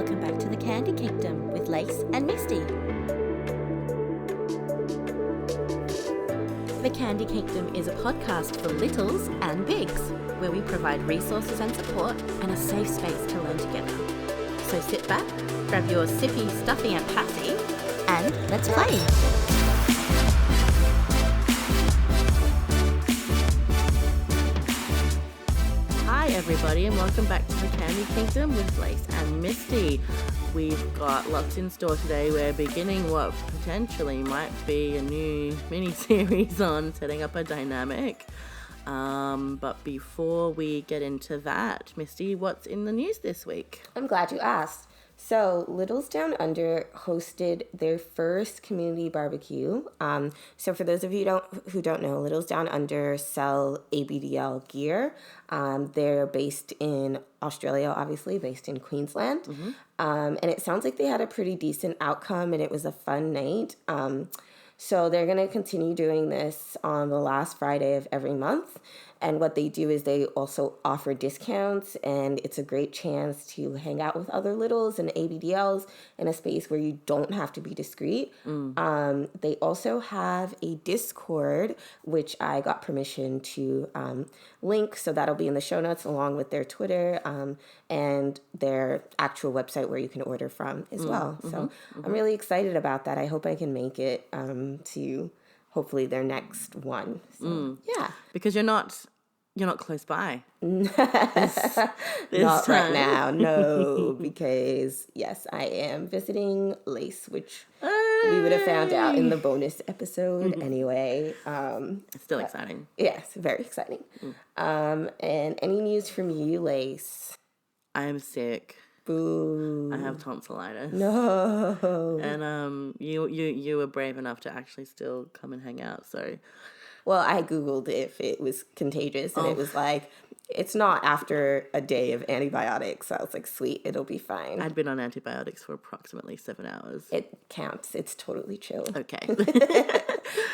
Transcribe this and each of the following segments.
welcome back to the Candy Kingdom with Lace and Misty. The Candy Kingdom is a podcast for littles and bigs, where we provide resources and support and a safe space to learn together. So sit back, grab your sippy, stuffy and passy, and let's play. Hi everybody and welcome back to the Candy Kingdom with Lace and Misty. We've got lots in store today. We're beginning what potentially might be a new mini-series on setting up a dynamic. But before we get into that, Misty, what's in the news this week? I'm glad you asked. So, Littles Down Under hosted their first community barbecue. So for those of you who don't know, Littles Down Under sell ABDL gear. They're based in Australia, obviously, based in Queensland. Mm-hmm. And it sounds like they had a pretty decent outcome, and it was a fun night. So they're going to continue doing this on the last Friday of every month. And what they do is they also offer discounts, and it's a great chance to hang out with other littles and ABDLs in a space where you don't have to be discreet. They also have a Discord, which I got permission to link, so that'll be in the show notes along with their Twitter and their actual website where you can order from as well. So I'm really excited about that. I hope I can make it to hopefully their next one. So, yeah. Because you're not close by. Not right now, no, because yes, I am visiting Lace, which we would have found out in the bonus episode anyway. It's still exciting. Yes, very exciting. And any news from you, Lace? I am sick. Boo. I have tonsillitis. No. And you were brave enough to actually still come and hang out, so. Well, I Googled if it was contagious, and it was like, it's not after a day of antibiotics. So I was like, sweet, it'll be fine. I'd been on antibiotics for approximately 7 hours. It counts. It's totally chill. Okay.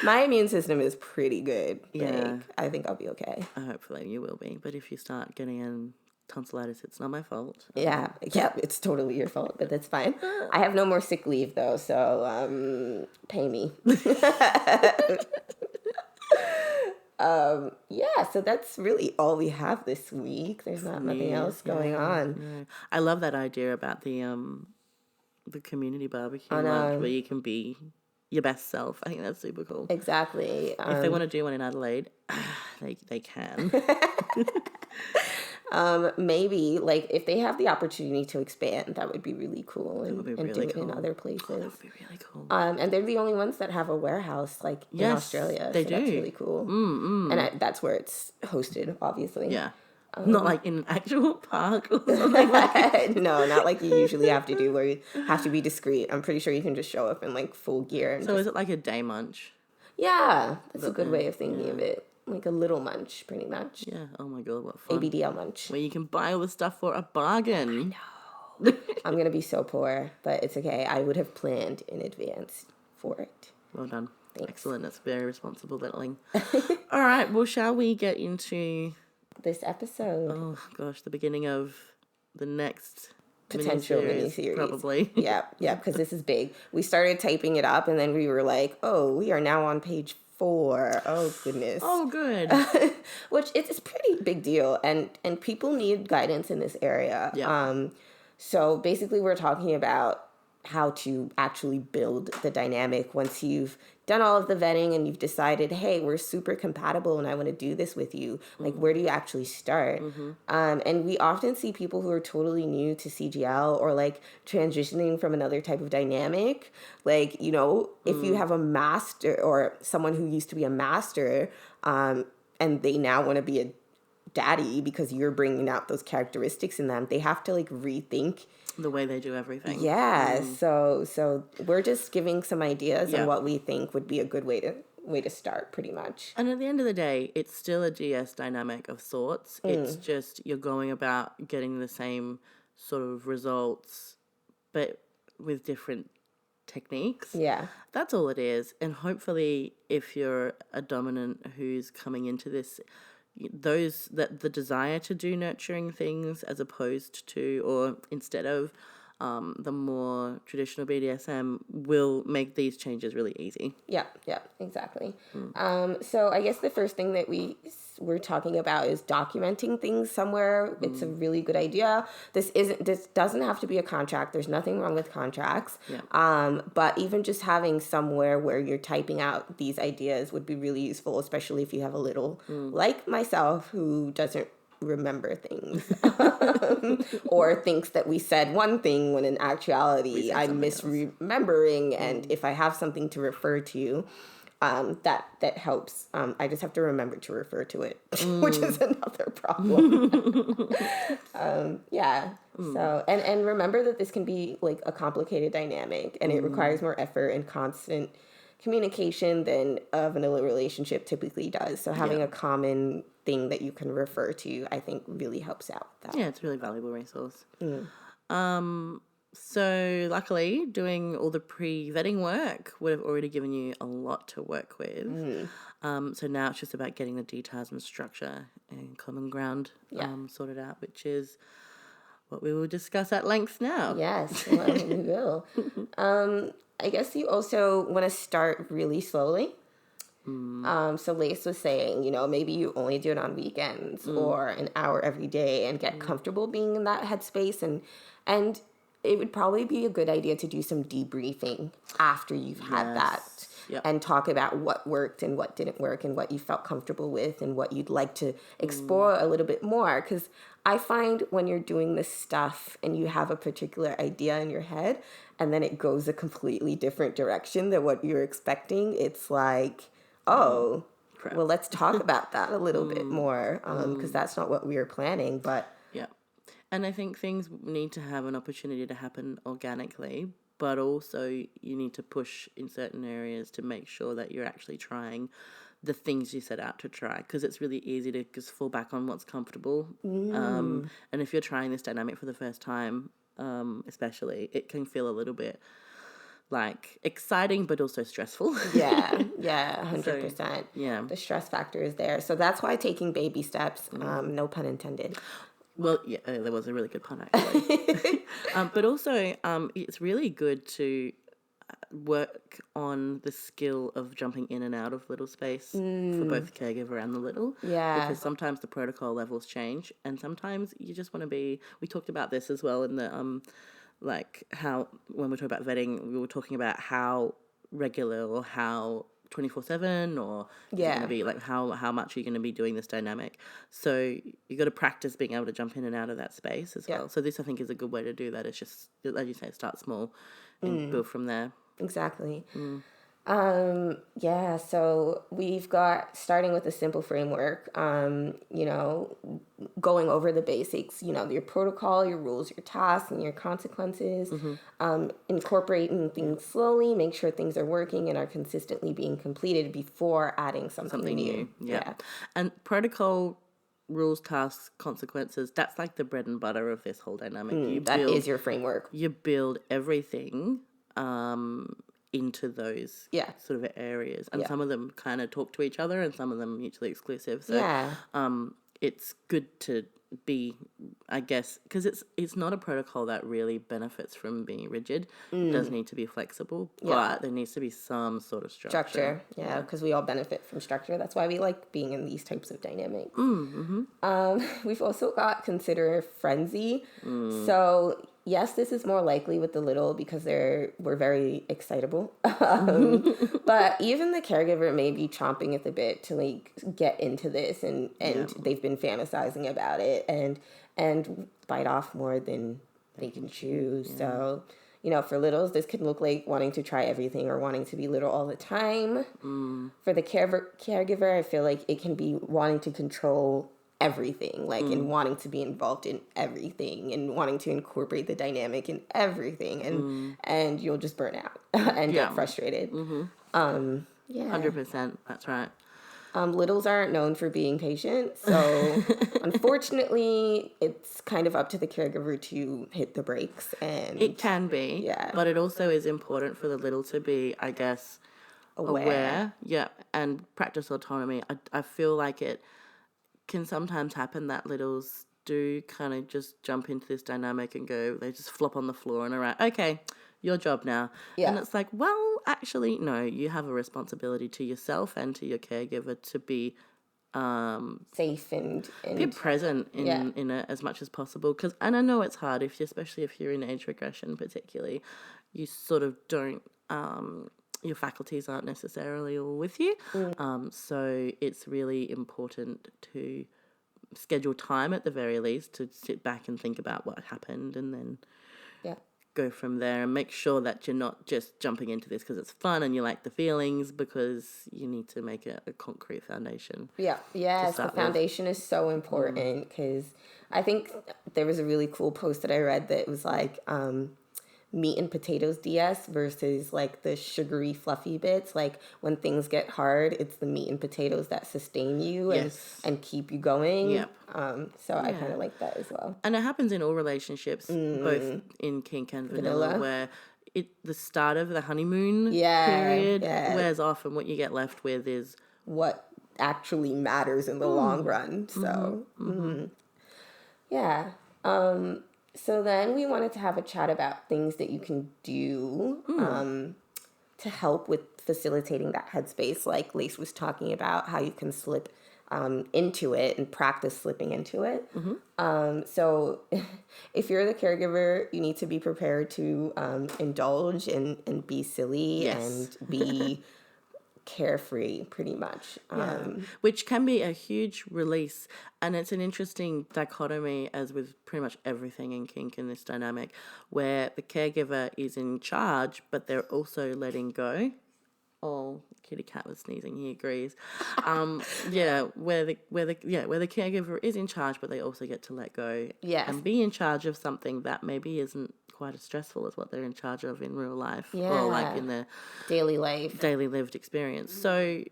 My immune system is pretty good. Yeah. I think I'll be okay. Hopefully you will be. But if you start getting tonsillitis, it's not my fault. Yeah, it's totally your fault, but that's fine. I have no more sick leave, though, so pay me. So that's really all we have this week. There's not nothing else going on. Yeah. I love that idea about the community barbecue lunch where you can be your best self. I think that's super cool. Exactly. If they want to do one in Adelaide, they can. Maybe like if they have the opportunity to expand, that would be really cool, and do it in other places. That would be really cool. And they're the only ones that have a warehouse in Australia. They do. That's really cool. And that's where it's hosted, obviously. Yeah. Not like in an actual park or something like that. No, not like you usually have to do where you have to be discreet. I'm pretty sure you can just show up in like full gear. And is it like a day munch? Yeah, that's a good way of thinking of it. Like a little munch, pretty much. Yeah. Oh my God, what fun. ABDL munch. Where you can buy all the stuff for a bargain. I know. I'm going to be so poor, but it's okay. I would have planned in advance for it. Well done. Thanks. Excellent. That's very responsible littling. All right. Well, shall we get into this episode? Oh gosh, the beginning of the next potential mini-series. Probably. Yeah, because this is big. We started typing it up, and then we were like, oh, we are now on page 4. Oh, goodness. Oh, good. Which it's a pretty big deal, and people need guidance in this area. Yeah. So basically we're talking about how to actually build the dynamic once you've done all of the vetting and you've decided, hey, we're super compatible and I want to do this with you. Like, where do you actually start? And we often see people who are totally new to CGL or like transitioning from another type of dynamic. Like, if you have a master or someone who used to be a master and they now want to be a daddy because you're bringing out those characteristics in them, they have to like rethink the way they do everything. Yeah. So we're just giving some ideas on what we think would be a good way to start, pretty much. And at the end of the day, it's still a GS dynamic of sorts. It's just you're going about getting the same sort of results, but with different techniques. Yeah. That's all it is. And hopefully if you're a dominant who's coming into this, the desire to do nurturing things as opposed to, or instead of the more traditional BDSM will make these changes really easy. Yeah, exactly. So I guess the first thing that we're talking about is documenting things somewhere. It's a really good idea. This doesn't have to be a contract. There's nothing wrong with contracts. Yeah. But even just having somewhere where you're typing out these ideas would be really useful, especially if you have a little like myself who doesn't remember things or thinks that we said one thing when in actuality I'm misremembering. And if I have something to refer to, that helps. I just have to remember to refer to it, which is another problem. So and remember that this can be like a complicated dynamic, and it requires more effort and constant communication than a vanilla relationship typically does. So having a common thing that you can refer to, I think, really helps out with that. Yeah, it's a really valuable resource. So luckily, doing all the pre-vetting work would have already given you a lot to work with. So now it's just about getting the details and structure and common ground sorted out, which is what we will discuss at length now. Yes, well, we will. I guess you also want to start really slowly. So Lace was saying, maybe you only do it on weekends or an hour every day and get comfortable being in that headspace. And it would probably be a good idea to do some debriefing after you've had that and talk about what worked and what didn't work and what you felt comfortable with and what you'd like to explore a little bit more. Because I find when you're doing this stuff and you have a particular idea in your head and then it goes a completely different direction than what you're expecting, it's like, oh, well, let's talk about that a little bit more because that's not what we were planning. But yeah. And I think things need to have an opportunity to happen organically, but also you need to push in certain areas to make sure that you're actually trying the things you set out to try, because it's really easy to just fall back on what's comfortable. And if you're trying this dynamic for the first time, especially, it can feel a little bit like exciting but also stressful. Yeah, 100%. So, yeah. The stress factor is there. So that's why taking baby steps, no pun intended. Well, yeah, there was a really good pun actually. But also, it's really good to work on the skill of jumping in and out of little space for both the caregiver and the little. Yeah. Because sometimes the protocol levels change, and sometimes you just want to be. We talked about this as well in the like how when we talk about vetting, we were talking about how regular or how 24/7 or is it going to be like how much are you going to be doing this dynamic. So you got to practice being able to jump in and out of that space as well. So this I think is a good way to do that. It's just, as you say, start small and build from there. Exactly. So we've got, starting with a simple framework, going over the basics, your protocol, your rules, your tasks, and your consequences, incorporating things slowly, make sure things are working and are consistently being completed before adding something new. Yeah. And protocol, rules, tasks, consequences, that's like the bread and butter of this whole dynamic. That is your framework. You build everything into those sort of areas, and some of them kind of talk to each other and some of them mutually exclusive. So it's good to be, I guess, because it's not a protocol that really benefits from being rigid. It does need to be flexible, but there needs to be some sort of structure. Yeah, because we all benefit from structure. That's why we like being in these types of dynamics. We've also got consider frenzy. So yes, this is more likely with the little because we're very excitable. But even the caregiver may be chomping at the bit to like get into this, and they've been fantasizing about it and bite off more than they can chew. So, for littles, this can look like wanting to try everything or wanting to be little all the time. For the caregiver, I feel like it can be wanting to control everything, like and wanting to be involved in everything and wanting to incorporate the dynamic in everything, and you'll just burn out and get frustrated. 100%, that's right. Littles aren't known for being patient, so unfortunately it's kind of up to the caregiver to hit the brakes. And it can be, but it also is important for the little to be, I guess, aware and practice autonomy. I feel like it can sometimes happen that littles do kind of just jump into this dynamic and go, they just flop on the floor and are like, okay, your job now. Yeah. And it's like, well, actually, no, you have a responsibility to yourself and to your caregiver to be safe and be present in it as much as possible. And I know it's hard, especially if you're in age regression particularly, you sort of don't, your faculties aren't necessarily all with you. So it's really important to schedule time at the very least to sit back and think about what happened and then go from there, and make sure that you're not just jumping into this because it's fun and you like the feelings, because you need to make a concrete foundation. Yes, the foundation is so important, because I think there was a really cool post that I read that was like meat and potatoes DS versus like the sugary fluffy bits. Like when things get hard, it's the meat and potatoes that sustain you and keep you going. So I kind of like that as well. And it happens in all relationships, both in kink and vanilla, where the start of the honeymoon period wears off, and what you get left with is what actually matters in the long run. So so then we wanted to have a chat about things that you can do to help with facilitating that headspace. Like Lace was talking about how you can slip into it and practice slipping into it. So if you're the caregiver, you need to be prepared to indulge and be silly and be carefree, pretty much. Which can be a huge release. And it's an interesting dichotomy, as with pretty much everything in kink in this dynamic, where the caregiver is in charge, but they're also letting go. Oh, kitty cat was sneezing. He agrees. Where the caregiver is in charge, but they also get to let go. And be in charge of something that maybe isn't quite as stressful as what they're in charge of in real life, or like in their daily lived experience. So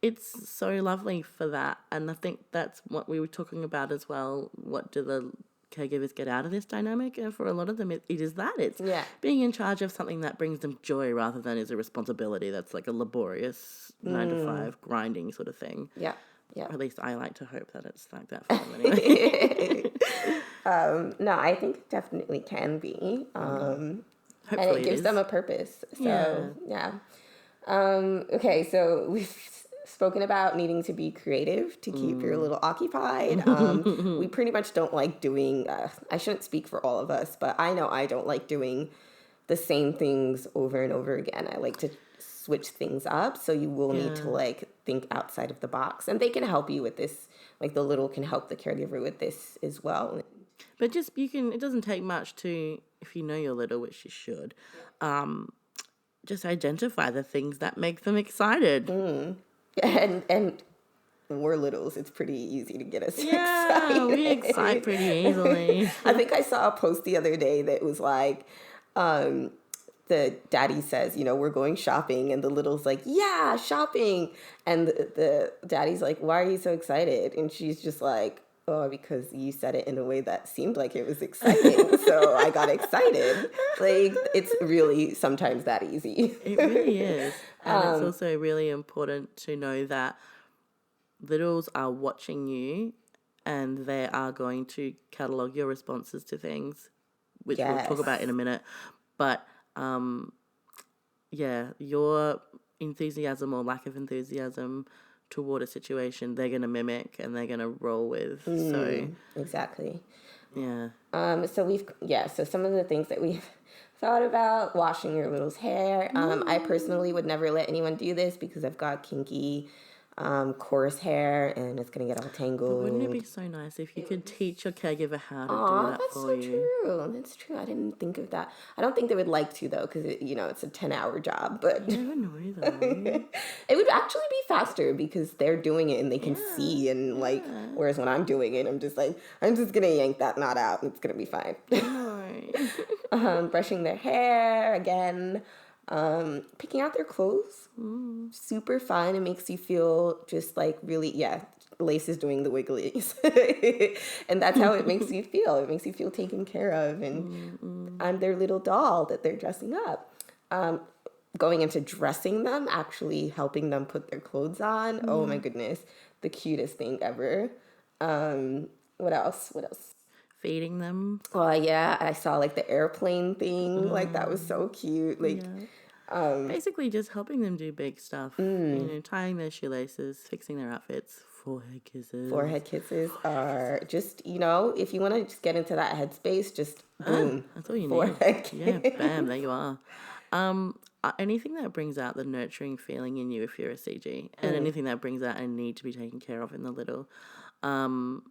it's so lovely for that, and I think that's what we were talking about as well. What do the caregivers get out of this dynamic? And for a lot of them, it is that it's being in charge of something that brings them joy, rather than is a responsibility that's like a laborious 9 to 5 grinding sort of thing. Or at least I like to hope that it's like that for them anyway. No, I think it definitely can be. And it gives them a purpose. So, okay, so we've spoken about needing to be creative to keep your little occupied. We pretty much don't like doing, I shouldn't speak for all of us, but I know I don't like doing the same things over and over again. I like to switch things up, so you will need to like think outside of the box, and they can help you with this. Like the little can help the caregiver with this as well. But it doesn't take much to, if you know your little, which you should, just identify the things that make them excited. And we're littles, it's pretty easy to get us excited. We excite pretty easily. I think I saw a post the other day that was like, the daddy says, we're going shopping, and the little's like, yeah, shopping. And the daddy's like, why are you so excited? And she's just like, oh, because you said it in a way that seemed like it was exciting. So I got excited. Like, it's really sometimes that easy. It really is. And it's also really important to know that littles are watching you, and they are going to catalog your responses to things, which we'll talk about in a minute. But your enthusiasm or lack of enthusiasm toward a situation, they're going to mimic and they're going to roll with. So exactly. Yeah. So some of the things that we've thought about: washing your little's hair. I personally would never let anyone do this because I've got kinky coarse hair, and it's gonna get all tangled. But wouldn't it be so nice if you could teach your caregiver how to do that for you? That's true. I didn't think of that. I don't think they would like to, though, because it's a 10-hour job. But you never know, though. It would actually be faster because they're doing it and they can see, and whereas when I'm doing it, I'm just gonna yank that knot out and it's gonna be fine. Brushing their hair again. Picking out their clothes, super fun. It makes you feel just like really, Lace is doing the wigglies. And that's how it makes you feel. It makes you feel taken care of. And I'm their little doll that they're dressing up. Going into dressing them, actually helping them put their clothes on. Oh my goodness. The cutest thing ever. What else? Feeding them. Oh yeah, I saw like the airplane thing. Like that was so cute. Like Basically just helping them do big stuff. You know, tying their shoelaces, fixing their outfits, forehead kisses. forehead kisses are just, if you want to just get into that headspace, just boom. That's all you forehead need. Yeah, kiss. bam, there you are. Anything that brings out the nurturing feeling in you if you're a CG, and anything that brings out a need to be taken care of in the little. And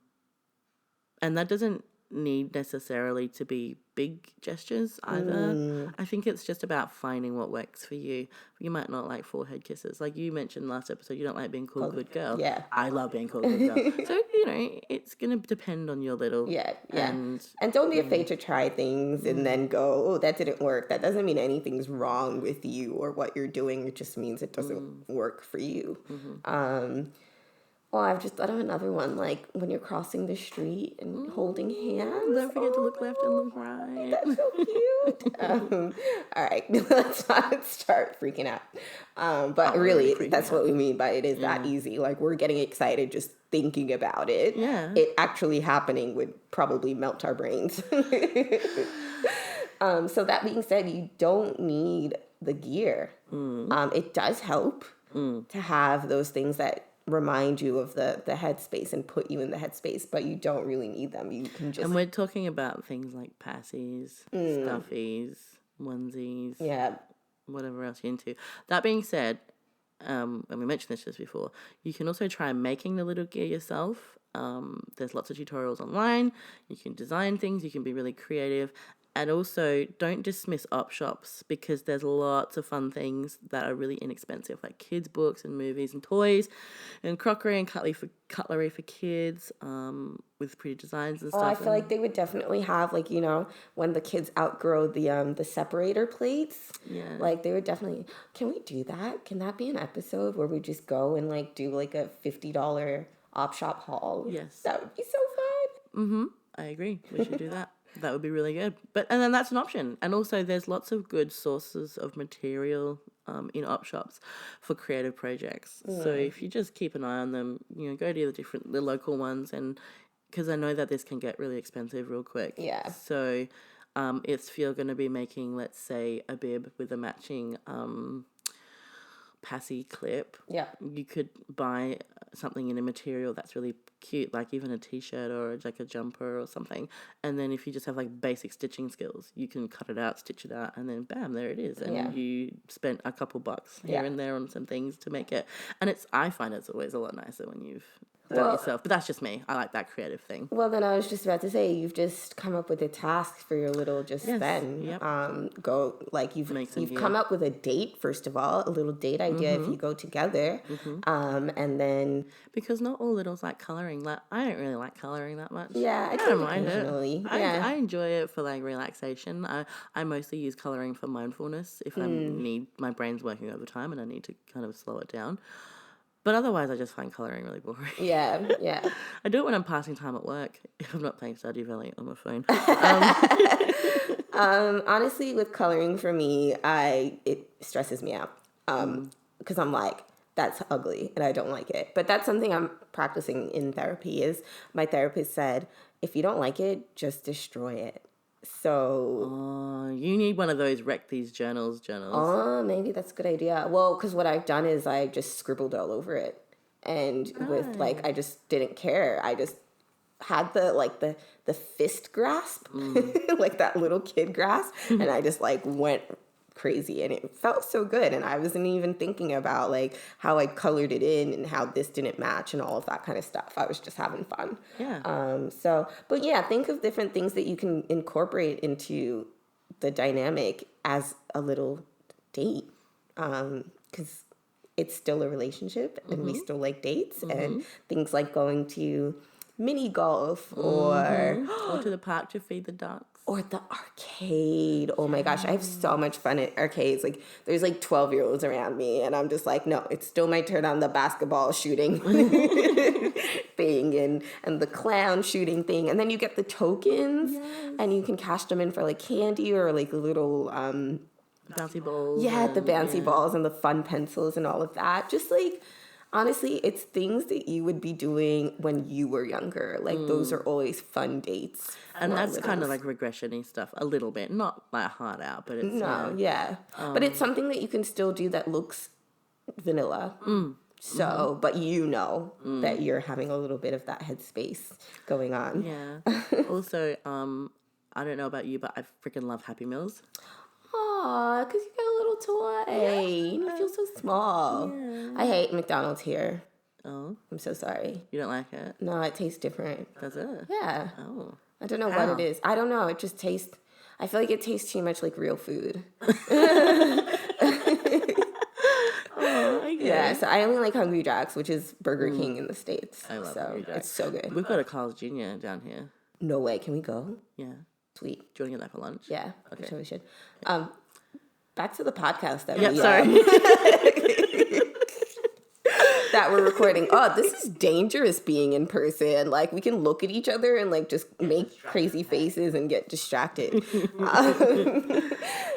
that doesn't need necessarily to be big gestures either. I think it's just about finding what works for you. You might not like forehead kisses. Like you mentioned last episode, you don't like being called good girl. Yeah. I love being called good girl. So, it's going to depend on your little. Yeah. And don't be afraid to try things and then go, oh, that didn't work. That doesn't mean anything's wrong with you or what you're doing. It just means it doesn't work for you. Well, I've just thought of another one, like when you're crossing the street and holding hands. Don't forget to look left and look right. That's so cute. All right, let's not start freaking out. But really, that's what we mean by it is that easy. Like we're getting excited just thinking about it. Yeah. It actually happening would probably melt our brains. So that being said, you don't need the gear. It does help to have those things that remind you of the headspace and put you in the headspace, but you don't really need them. You can just... And we're talking about things like passies, stuffies, onesies, whatever else you're into. That being said, and we mentioned this just before, you can also try making the little gear yourself. There's lots of tutorials online. You can design things. You can be really creative. And also, don't dismiss op shops because there's lots of fun things that are really inexpensive, like kids' books and movies and toys and crockery and cutlery for kids with pretty designs and stuff. I feel like they would definitely have, like, when the kids outgrow the separator plates. Yeah. Like, they would definitely... Can we do that? Can that be an episode where we just go and, like, do, like, a $50 op shop haul? Yes. That would be so fun. I agree. We should do that. That would be really good. And then that's an option. And also there's lots of good sources of material in op shops for creative projects. So if you just keep an eye on them, go to the local ones, and because I know that this can get really expensive real quick. Yeah. So if you're going to be making, let's say, a bib with a matching passy clip, you could buy something in a material that's really cute, like even a t-shirt or like a jumper or something, and then if you just have like basic stitching skills, you can cut it out, stitch it out, and then bam, there it is, and you spent a couple bucks here and there on some things to make it. And I find it's always a lot nicer when you've done it yourself, but that's just me. I like that creative thing. Well, then I was just about to say, you've just come up with a task for your little then. Yep. Go, like, you've come up with a date, first of all, a little date idea if you go together. And then... Because not all littles like colouring. Like, I don't really like colouring that much. Yeah, I don't mind it. Yeah. I enjoy it for, like, relaxation. I mostly use colouring for mindfulness if my brain's working overtime and I need to kind of slow it down. But otherwise, I just find colouring really boring. Yeah. I do it when I'm passing time at work, if I'm not playing Stardew Valley on my phone. Honestly, with colouring for me, it stresses me out. Because I'm like, that's ugly and I don't like it. But that's something I'm practicing in therapy is my therapist said, if you don't like it, just destroy it. So... you need one of those wreck these journals. Maybe that's a good idea. Well, because what I've done is I just scribbled all over it. And with, like, I just didn't care. I just had the fist grasp, like that little kid grasp. And I just, like, went crazy. And it felt so good. And I wasn't even thinking about, like, how I colored it in and how this didn't match and all of that kind of stuff. I was just having fun. Yeah. But yeah, think of different things that you can incorporate into the dynamic as a little date. Because it's still a relationship and we still like dates and things like going to mini golf or to the park to feed the ducks. Or the arcade. Oh my gosh, I have so much fun at arcades. Like, there's like 12-year-olds around me, and I'm just like, no, it's still my turn on the basketball shooting thing and the clown shooting thing. And then you get the tokens, and you can cash them in for like candy or like little... bouncy balls. Yeah, the bouncy balls and the fun pencils and all of that. Just like... Honestly, it's things that you would be doing when you were younger. Like, those are always fun dates. And for that's kind of littles. like regression-y stuff a little bit. Not like hard out, but it's... No, yeah. But it's something that you can still do that looks vanilla. So, but you know that you're having a little bit of that headspace going on. Yeah. Also, I don't know about you, but I freaking love Happy Meals. Aw, because you get a little toy. And you feel so small. Yeah. I hate McDonald's here. Oh, I'm so sorry. you don't like it? No, it tastes different. Does it? Yeah. Oh. I don't know How? what it is. I don't know. It just tastes... I feel like it tastes too much like real food. Oh, okay. Yeah, so I only like Hungry Jack's, which is Burger King in the States. I love so Hungry Jack's. it's so good. We've got a Carl's Jr. down here. No way. Can we go? Yeah. Sweet. Do you want to get that for lunch? Yeah. Okay. I'm sure we should. Back to the podcast that Yeah, we sorry. that we're recording. Oh, this is dangerous being in person. Like, we can look at each other and like just make crazy faces and get distracted.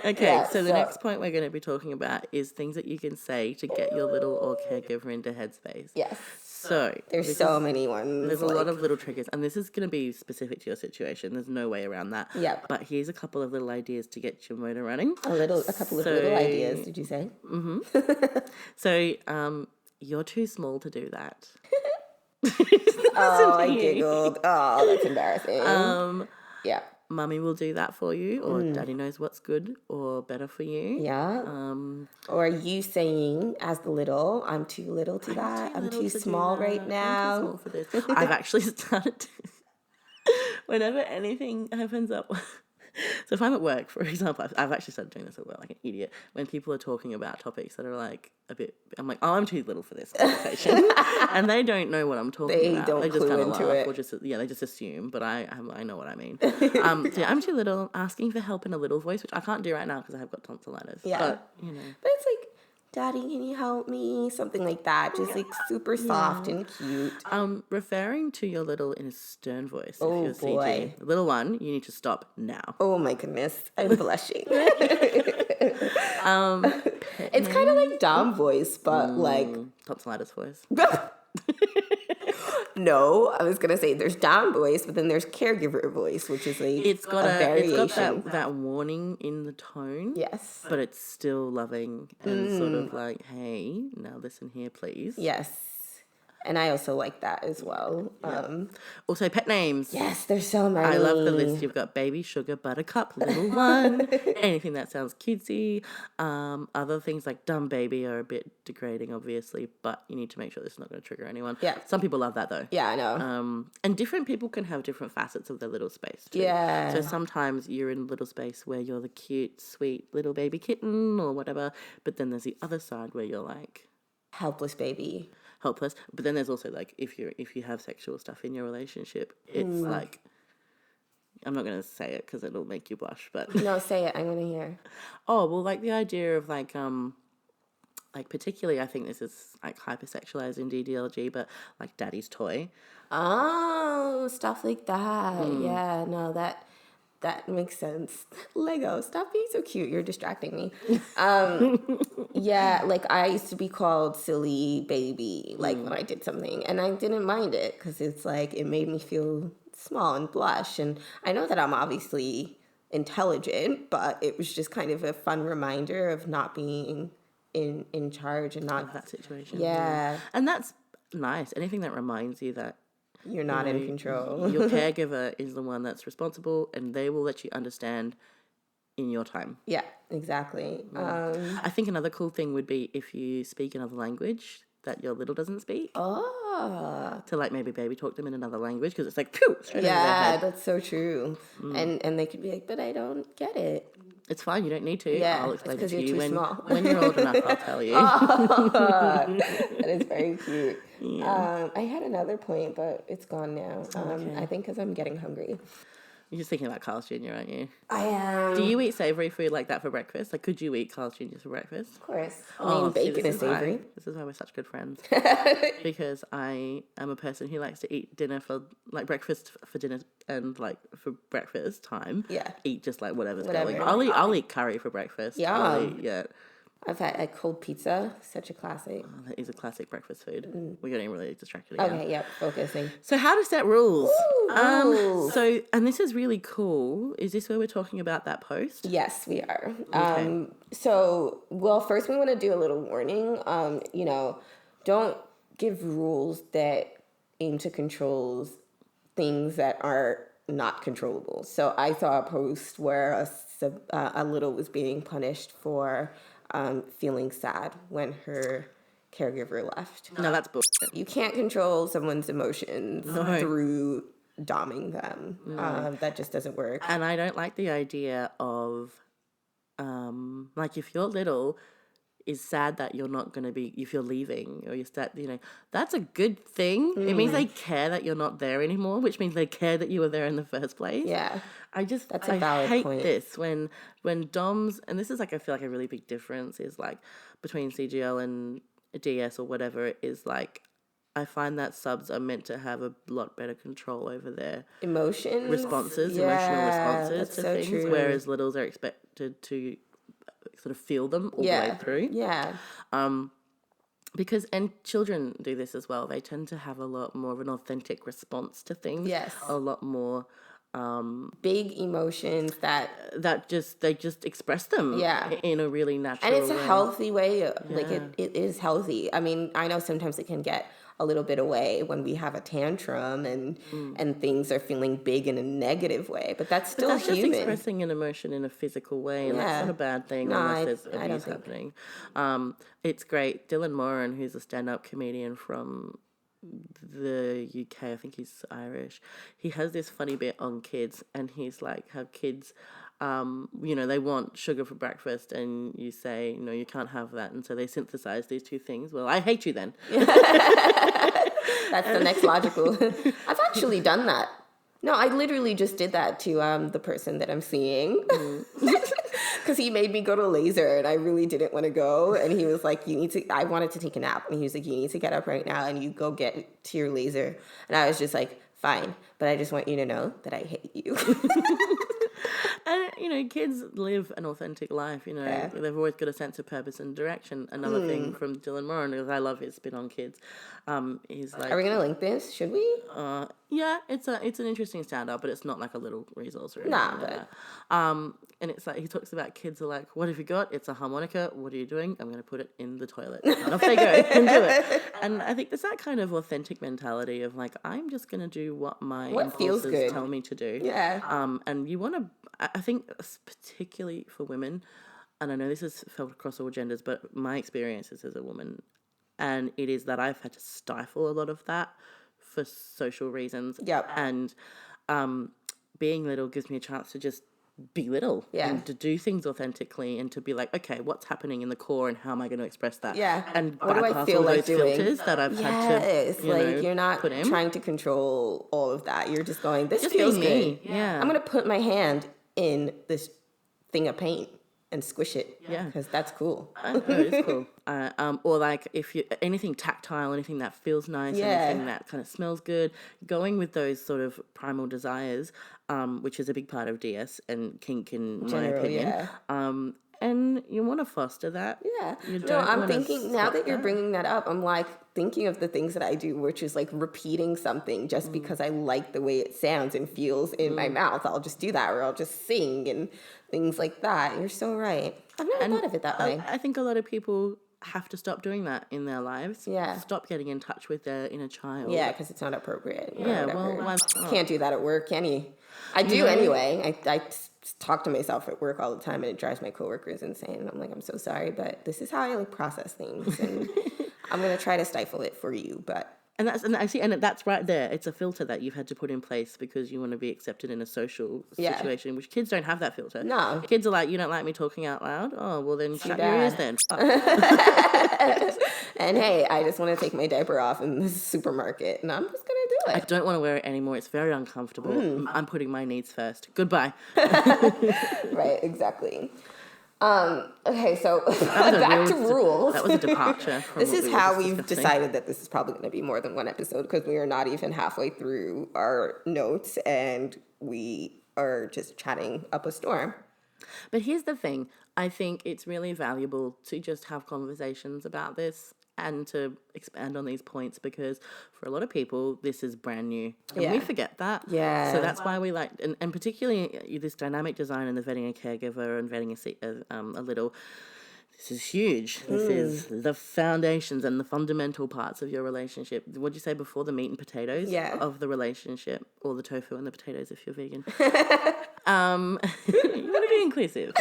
Okay, Yeah, so the so- next point we're going to be talking about is things that you can say to get your little or caregiver into headspace. Yes. So There's so many ones. there's a lot of little triggers, and this is going to be specific to your situation. There's no way around that. Yep. But here's a couple of little ideas to get your motor running. a couple of little ideas, did you say? So, you're too small to do that. Oh, I you. giggled. Oh, that's embarrassing. Yeah. Mummy will do that for you, or Daddy knows what's good or better for you. Yeah. Or are you saying, as the little, I'm too little to that? I'm little too to do small that. right now. I'm too small for this. I've actually started to, whenever anything opens up. So if I'm at work, for example, I've actually started doing this at work like an idiot. When people are talking about topics that are like a bit, I'm like, oh, I'm too little for this conversation, and they don't know what I'm talking They about. don't They just clue kind of into laugh, it. or just they just assume. But I know what I mean. So yeah, I'm too little. Asking for help in a little voice, which I can't do right now because I have got tonsillitis. Yeah. But you know. But it's like, Daddy, can you help me? Something like that. Just like super soft and cute. Referring to your little in a stern voice. Oh, if you're boy. CG. The little one, you need to stop now. Oh my goodness. I'm blushing. It's kind of like Dom voice, but like... Tonsillitis voice. No, I was gonna say there's Dom voice, but then there's caregiver voice, which is like It's got variation. that warning in the tone. Yes. But it's still loving and sort of like, hey, now listen here, please. Yes. And I also like that as well. Also, pet names. Yes, there's so many. I love the list. You've got baby, sugar, buttercup, little one, anything that sounds cutesy. Other things like dumb baby are a bit degrading, obviously, but you need to make sure this is not going to trigger anyone. Yeah. Some people love that though. Yeah, I know. And different people can have different facets of their little space too. Yeah. So sometimes you're in a little space where you're the cute, sweet little baby kitten or whatever, but then there's the other side where you're like Helpless baby. helpless. But then there's also like if you have sexual stuff in your relationship, it's like, I'm not going to say it because it'll make you blush, but No, say it. I'm gonna hear. oh well, like the idea of like particularly I think this is like hypersexualized in DDLG, but like daddy's toy. Oh, stuff like that. Yeah, no, that makes sense. Lego, stop being so cute. You're distracting me. Yeah, like I used to be called silly baby, like when I did something, and I didn't mind it because it's like it made me feel small and blush. And I know that I'm obviously intelligent, but it was just kind of a fun reminder of not being in charge and not That situation. Yeah, And that's nice. Anything that reminds you that you're not in control. your caregiver is the one that's responsible, and they will let you understand in your time. Yeah, exactly. I think another cool thing would be if you speak another language that your little doesn't speak. Oh, To like maybe baby talk them in another language because it's like phew, straight over their yeah, head. that's so true. And they could be like, but I don't get it. It's fine. You don't need to. Yeah, I'll it's explain 'cause it to you're you too when small. when you're old enough. I'll tell you. That is very cute. I had another point, but it's gone now. I think because I'm getting hungry. You're just thinking about Carl's Jr., aren't you? I am. Do you eat savory food like that for breakfast? Like, could you eat Carl's Jr. for breakfast? Of course. I Oh, mean, see, bacon this is why- savory. This is why we're such good friends. Because I am a person who likes to eat dinner for, like, breakfast for dinner and, like, for breakfast time. Yeah. Eat just, like, whatever's Whatever. going. I'll eat curry for breakfast. Yeah. I'll eat, yeah. I've had a cold pizza, such a classic. Oh, that is a classic breakfast food. We're getting really distracted again. Okay, yep, focusing. So how to set rules. Rules. So, and this is really cool. Is this where we're talking about that post? Yes, we are. Okay. First we want to do a little warning. Don't give rules that aim to control things that are not controllable. So I saw a post where a little was being punished for feeling sad when her caregiver left. No, that's bullshit. You can't control someone's emotions through doming them. That just doesn't work. And I don't like the idea of, like, if you're little, is sad that you're not going to be, if you're leaving or you're sad, that's a good thing. It means they care that you're not there anymore, which means they care that you were there in the first place. Yeah. That's a valid hate point. this when DOMs, and this is like, I feel like a really big difference is like between CGL and DS or whatever, is like, I find that subs are meant to have a lot better control over their emotional responses to things, true. whereas littles are expected to sort of feel them all the way through. Yeah. And children do this as well. They tend to have a lot more of an authentic response to things. Yes. A lot more big emotions that they just express them in a really natural way. And it's a healthy way. Like it is healthy. I mean, I know sometimes it can get a little bit away when we have a tantrum and things are feeling big in a negative way, but that's still that's human. Just expressing an emotion in a physical way, and that's not a bad thing unless there's abuse happening. It's great. Dylan Moran, who's a stand-up comedian from the UK, I think he's Irish, he has this funny bit on kids, and he's like how kids they want sugar for breakfast, and you say, no, you can't have that, and so they synthesize these two things. Well, I hate you then. That's the next logical. I've actually done that. No, I literally just did that to the person that I'm seeing. Because he made me go to laser, and I really didn't want to go. And he was like, I wanted to take a nap. And he was like, you need to get up right now, and you go get to your laser. And I was just like, fine. But I just want you to know that I hate you. And, kids live an authentic life, They've always got a sense of purpose and direction. Another thing from Dylan Moran, because I love his spin on kids, he's like... Are we going to link this? Should we? Yeah, it's an interesting stand-up, but it's not like a little resource or anything like that. And it's like, he talks about kids are like, what have you got? It's a harmonica. What are you doing? I'm going to put it in the toilet. And off they go and do it. And I think there's that kind of authentic mentality of like, I'm just going to do what my impulses tell me to do. Yeah. And you want to, I think particularly for women, and I know this is felt across all genders, but my experiences as a woman, and it is that I've had to stifle a lot of that for social reasons. Yep. And being little gives me a chance to just be little and to do things authentically and to be like, okay, what's happening in the core and how am I going to express that? Yeah. And what do I feel all like those doing? filters that I've had to, you're not put in. trying to control all of that. You're just going, this Just feels being me. good. Yeah. I'm going to put my hand in this thing of paint and squish it. Yeah. Because that's cool. It's cool. Or like if you anything tactile, anything that feels nice, anything that kind of smells good, going with those sort of primal desires, which is a big part of DS and kink in my opinion. And you want to foster that. Yeah. No, I'm thinking, now that you're bringing that up, I'm like thinking of the things that I do, which is like repeating something just because I like the way it sounds and feels in my mouth. I'll just do that, or I'll just sing and things like that. You're so right. I've never thought of it that way. I think a lot of people have to stop doing that in their lives. Yeah. Stop getting in touch with their inner child. Yeah, because it's not appropriate. Yeah, well, can't do that at work, can you? I do anyway. I talk to myself at work all the time, and it drives my coworkers insane. And I'm like, I'm so sorry, but this is how I like process things, and I'm gonna try to stifle it for you. But that's right there. It's a filter that you've had to put in place because you want to be accepted in a social situation, which kids don't have that filter. No, kids are like, you don't like me talking out loud. Oh, well then shut your ears then. And hey, I just want to take my diaper off in the supermarket, and I'm just gonna do it. I don't want to wear it anymore. It's very uncomfortable. I'm putting my needs first. Goodbye. Right, exactly. Okay, so back to rules. That was a departure. This is how we've decided that this is probably going to be more than one episode, because we are not even halfway through our notes and we are just chatting up a storm. But here's the thing. I think it's really valuable to just have conversations about this and to expand on these points because for a lot of people, this is brand new. And we forget that. Yeah. So that's why we like, and particularly this dynamic design and the vetting a caregiver and vetting a little, this is huge. This is the foundations and the fundamental parts of your relationship. What did you say before? The meat and potatoes of the relationship, or the tofu and the potatoes if you're vegan. You want to be inclusive.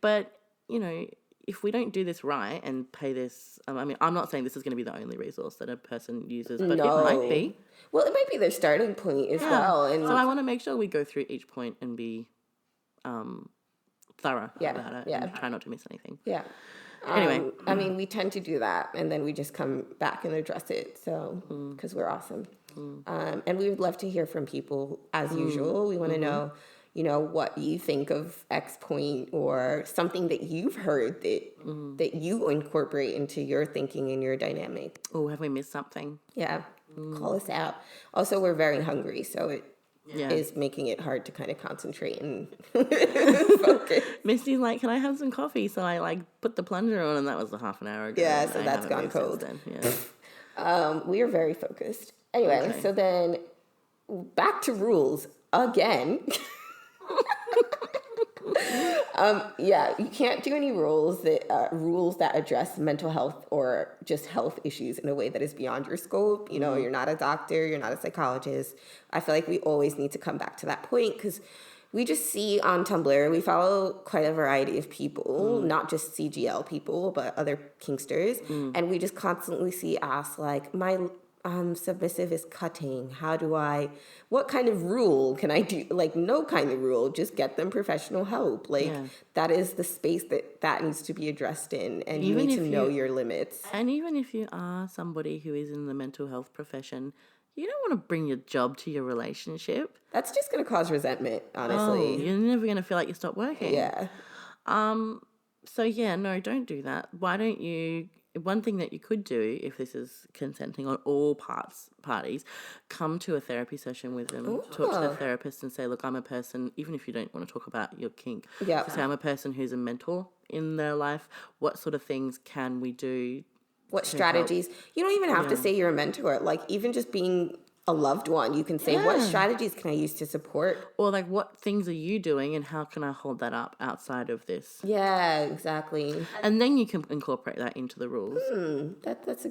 But, you know, if we don't do this right and pay this, I mean, I'm not saying this is going to be the only resource that a person uses, but it might be. Well, it might be their starting point as well. And so I want to make sure we go through each point and be thorough about it and try not to miss anything. Yeah. Anyway. I mean, we tend to do that, and then we just come back and address it, so, because we're awesome. And we would love to hear from people, as usual. We want to know, you know, what you think of X point or something that you've heard that you incorporate into your thinking and your dynamic. Oh, have we missed something? Yeah. Call us out. Also, we're very hungry, so it is making it hard to kind of concentrate and focus. Misty's like, can I have some coffee? So I like put the plunger on, and that was a half an hour ago. Yeah, so that's gone cold. Yeah. We are very focused. Anyway, so then back to rules again. You can't do any rules that address mental health or just health issues in a way that is beyond your scope. You know, you're not a doctor, you're not a psychologist. I feel like we always need to come back to that point because we just see on Tumblr, we follow quite a variety of people, not just CGL people, but other kinksters. And we just constantly see asks like, my submissive is cutting. What kind of rule can I do? Like, no kind of rule, just get them professional help. Like, that is the space that needs to be addressed in, and you need to know your limits. And even if you are somebody who is in the mental health profession, you don't want to bring your job to your relationship. That's just going to cause resentment, honestly. Oh, you're never going to feel like you stopped working. Yeah. So, no, don't do that. Why don't you... One thing that you could do, if this is consenting on all parties, come to a therapy session with them, talk to the therapist and say, look, I'm a person, even if you don't want to talk about your kink, say I'm a person who's a mentor in their life. What sort of things can we do? What strategies? Help? You don't even have to say you're a mentor. Like, even just being a loved one, you can say, what strategies can I use to support? Or like, what things are you doing and how can I hold that up outside of this? Yeah, exactly. And then you can incorporate that into the rules. That's a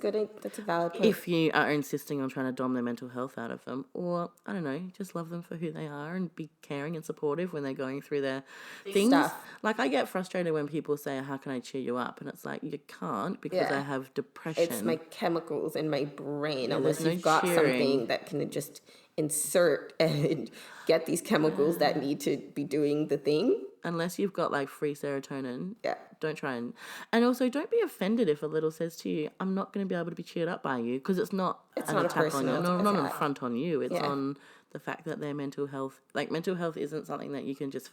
valid point. If you are insisting on trying to dom their mental health out of them, or, I don't know, just love them for who they are and be caring and supportive when they're going through their things. Like, I get frustrated when people say, how can I cheer you up? And it's like, you can't because I have depression. It's my chemicals in my brain. Unless you've got something that can just insert and get these chemicals that need to be doing the thing. Unless you've got like free serotonin, don't try and also don't be offended if a little says to you, I'm not going to be able to be cheered up by you, because it's not an attack on you, not an affront on you. It's on the fact that their mental health isn't something that you can just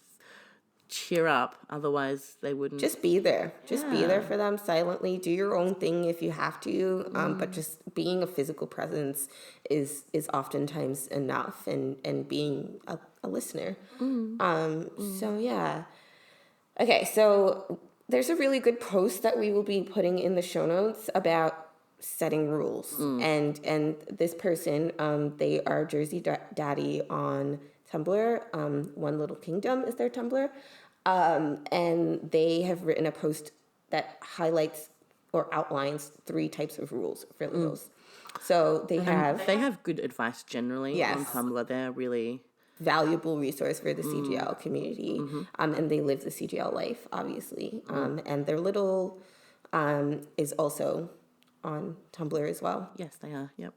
cheer up, otherwise they wouldn't. Just be there. Just be there for them silently. Do your own thing if you have to, but just being a physical presence is oftentimes enough, and being a listener. Okay, so there's a really good post that we will be putting in the show notes about setting rules, and this person, they are Jersey Daddy on Tumblr. One Little Kingdom is their Tumblr. And they have written a post that highlights or outlines 3 types of rules for littles. So they have good advice generally on Tumblr. They're really valuable resource for the CGL community. And they live the CGL life, obviously. And their little is also on Tumblr as well. Yes, they are. Yep.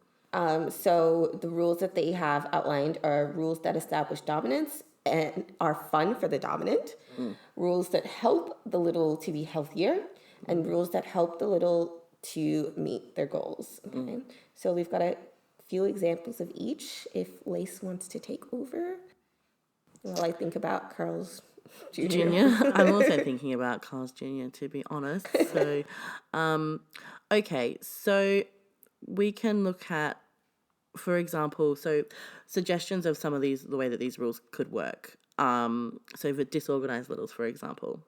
So the rules that they have outlined are rules that establish dominance and are fun for the dominant, rules that help the little to be healthier, and rules that help the little to meet their goals. Okay? So we've got a few examples of each. If Lace wants to take over, while I think about Carl's Jr. I'm also thinking about Carl's Jr., to be honest. So, okay, so we can look at, for example, so suggestions of some of the way that these rules could work. So for disorganized littles, for example,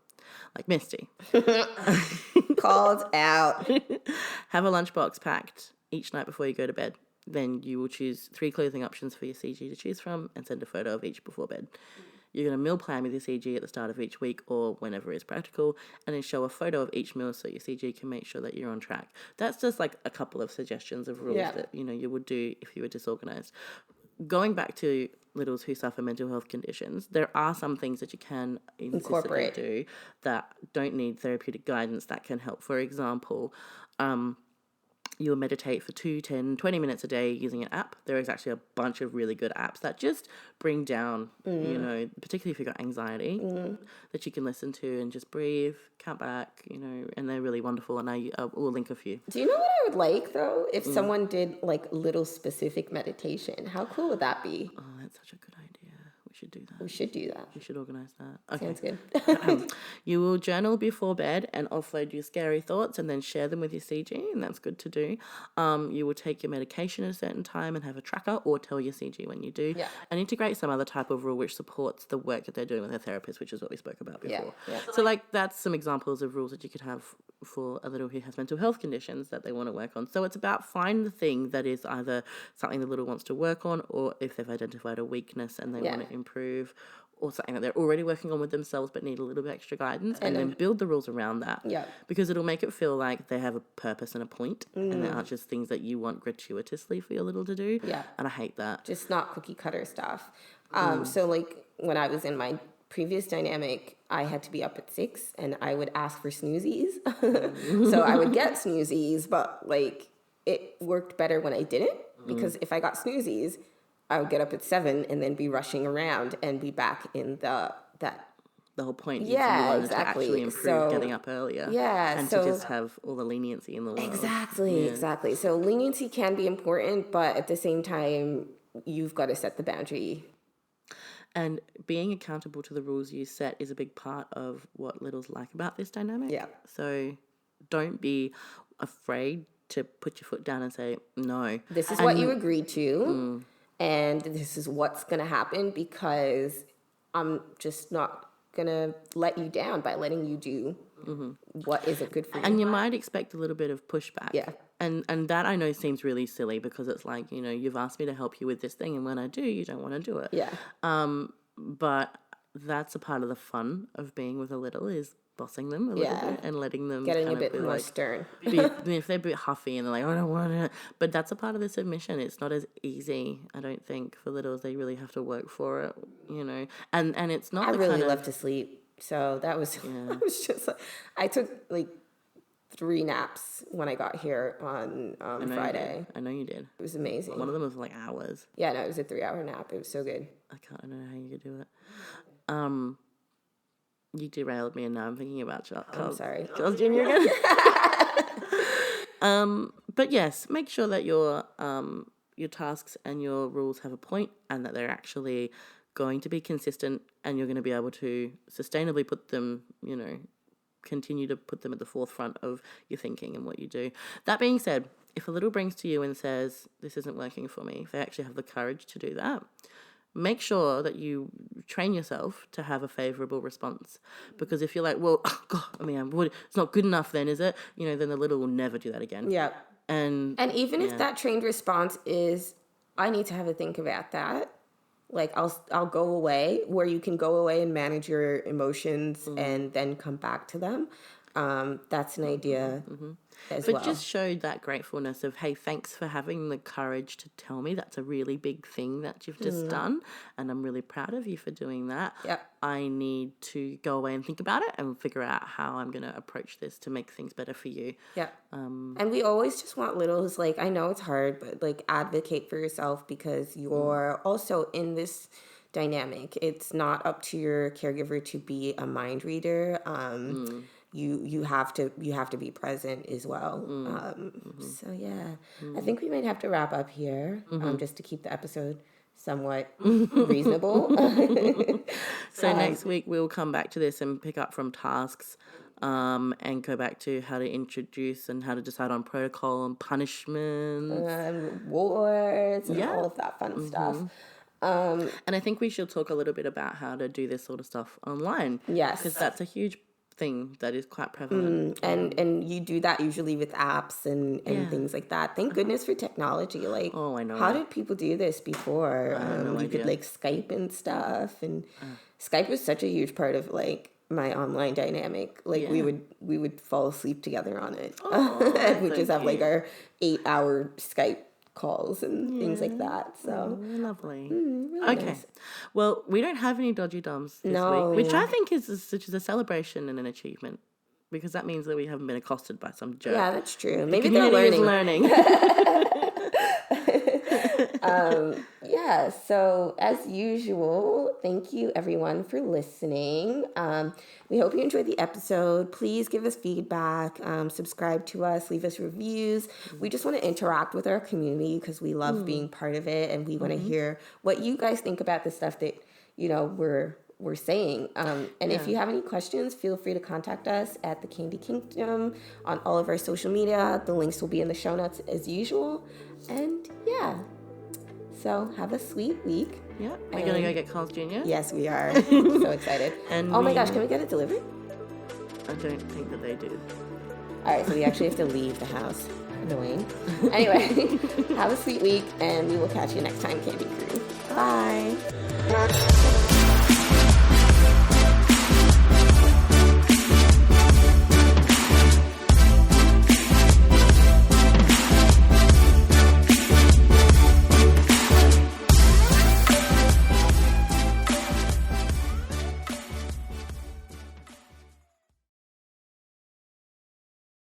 like Misty, Called out. have a lunchbox packed each night before you go to bed. Then you will choose 3 clothing options for your CG to choose from and send a photo of each before bed. You're going to meal plan with your CG at the start of each week or whenever is practical, and then show a photo of each meal so your CG can make sure that you're on track. That's just like a couple of suggestions of rules that, you know, you would do if you were disorganized. Going back to littles who suffer mental health conditions, there are some things that you can Incorporate. do that don't need therapeutic guidance that can help. For example, you'll meditate for 2, 10, 20 minutes a day using an app. There is actually a bunch of really good apps that just bring down, you know, particularly if you've got anxiety, that you can listen to and just breathe, count back, you know, and they're really wonderful. And we'll link a few. Do you know what I would like, though? If someone did, like, little specific meditation. How cool would that be? Oh, that's such a good idea. We should do that. We should do that. We should organise that. Okay. Sounds good. You will journal before bed and offload your scary thoughts and then share them with your CG, and that's good to do. You will take your medication at a certain time and have a tracker or tell your CG when you do. Yeah. And integrate some other type of rule which supports the work that they're doing with their therapist, which is what we spoke about before. Yeah. So, like, that's some examples of rules that you could have for a little who has mental health conditions that they want to work on. So it's about find the thing that is either something the little wants to work on, or if they've identified a weakness and they want to improve, or something that they're already working on with themselves but need a little bit extra guidance, and then build the rules around that. Yeah. Because it'll make it feel like they have a purpose and a point, and they aren't just things that you want gratuitously for your little to do. Yeah. And I hate that. Just not cookie cutter stuff. So, like, when I was in my previous dynamic, I had to be up at 6 and I would ask for snoozies. So I would get snoozies, but, like, it worked better when I didn't, because if I got snoozies, I would get up at 7 and then be rushing around and be back in the whole point is Yeah, you wanted exactly. to actually improve So- getting up earlier. Yeah, And so- to just have all the leniency in the world. Exactly. So leniency can be important, but at the same time, you've got to set the boundary. And being accountable to the rules you set is a big part of what littles like about this dynamic. Yeah. So don't be afraid to put your foot down and say, no. This is what you agreed to, and this is what's going to happen, because I'm just not going to let you down by letting you do what isn't good for you. And you might expect a little bit of pushback. Yeah. And that I know seems really silly, because it's like, you know, you've asked me to help you with this thing, and when I do, you don't want to do it. Yeah. But that's a part of the fun of being with a little, is bossing them a little bit and letting them Getting kind a of bit be more like, stern. if they're a bit huffy and they're like, I don't want to, but that's a part of the submission. It's not as easy, I don't think, for littles. They really have to work for it, you know. And it's not I the really kind love to sleep, so that was I was just like, I took like 3 naps when I got here on Friday. I know you did. It was amazing. One of them was like hours. Yeah, no, it was a 3-hour nap. It was so good. I don't know how you could do it. You derailed me, and now I'm thinking about Charles. I'm sorry. Charles Jr. again. But yes, make sure that your tasks and your rules have a point, and that they're actually going to be consistent, and you're going to be able to sustainably put them, you know, continue to put them at the forefront of your thinking and what you do. That being said, if a little brings to you and says, this isn't working for me, if they actually have the courage to do that, make sure that you train yourself to have a favourable response. Because if you're like, well, oh God, I mean, it's not good enough then, is it? You know, then the little will never do that again. Yeah. And even if that trained response is, I need to have a think about that, like I'll go away, where you can go away and manage your emotions and then come back to them. That's an idea as well. But just showed that gratefulness of, hey, thanks for having the courage to tell me. That's a really big thing that you've just done, and I'm really proud of you for doing that. Yep. I need to go away and think about it and figure out how I'm going to approach this to make things better for you. Yeah. And we always just want littles, like, I know it's hard, but like advocate for yourself, because you're also in this dynamic. It's not up to your caregiver to be a mind reader. You have to be present as well. So yeah, I think we might have to wrap up here, just to keep the episode somewhat reasonable. So next week we'll come back to this and pick up from tasks, and go back to how to introduce and how to decide on protocol and punishment, Rewards and all of that fun stuff. And I think we should talk a little bit about how to do this sort of stuff online. Yes. Because that's a huge thing that is quite prevalent. And you do that usually with apps and Yeah. things like that. Thank goodness for technology. Like, Oh, I know. how did people do this before? no You could idea. like Skype and stuff, and Skype was such a huge part of like my online dynamic. Like we would fall asleep together on it, and we so just have like cute. our 8-hour Skype calls and things like that. So Lovely. really Okay. nice. Well, we don't have any dodgy doms this No. week, which I think is a celebration and an achievement, because that means that we haven't been accosted by some jerk. Yeah, that's true. The Maybe they're community is learning. Yeah, so as usual, thank you everyone for listening. We hope you enjoyed the episode. Please give us feedback, subscribe to us, leave us reviews. We just want to interact with our community because we love being part of it, and we want to hear what you guys think about the stuff that, you know, we're saying. And if you have any questions, feel free to contact us at the Candy Kingdom on all of our social media. The links will be in the show notes as usual. And yeah, so have a sweet week. Yeah, we're going to go get Carl's Jr. Yes, we are. So excited. And oh my gosh, can we get it delivered? I don't think that they do. All right, so we actually have to leave the house. Annoying. Anyway, have a sweet week, and we will catch you next time, Candy Crew. Bye.